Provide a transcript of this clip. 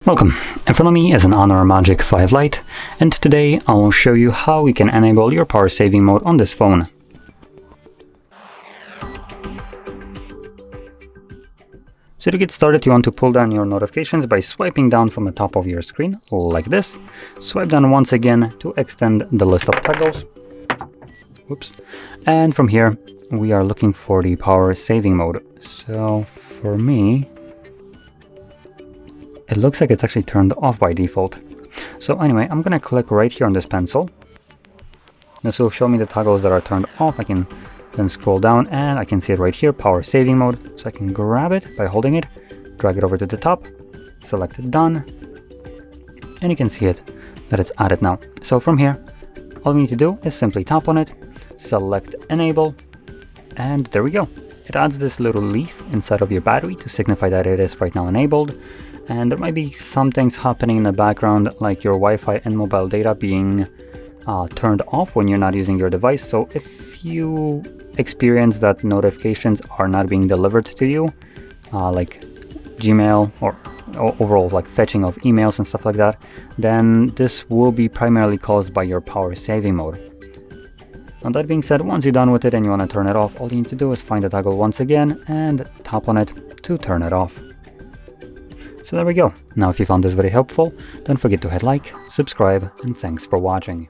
Welcome, in front of me is an Honor Magic 5 Lite, and today I will show you how we can enable your power saving mode on this phone. So to get started, you want to pull down your notifications by swiping down from the top of your screen, like this. Swipe down once again to extend the list of toggles. Whoops. And from here, we are looking for the power saving mode. So for me, it looks like it's actually turned off by default. So anyway, I'm gonna click right here on this pencil. This will show me the toggles that are turned off. I can then scroll down and I can see it right here, power saving mode. So I can grab it by holding it, drag it over to the top, select done, and you can see it that it's added now. So from here, all we need to do is simply tap on it, select enable, and there we go. It adds this little leaf inside of your battery to signify that it is right now enabled. And there might be some things happening in the background, like your Wi-Fi and mobile data being turned off when you're not using your device. So if you experience that notifications are not being delivered to you, like Gmail or overall like fetching of emails and stuff like that, then this will be primarily caused by your power saving mode. Now that being said, once you're done with it and you want to turn it off, all you need to do is find the toggle once again and tap on it to turn it off. So there we go. Now if you found this very helpful, don't forget to hit like, subscribe, and thanks for watching.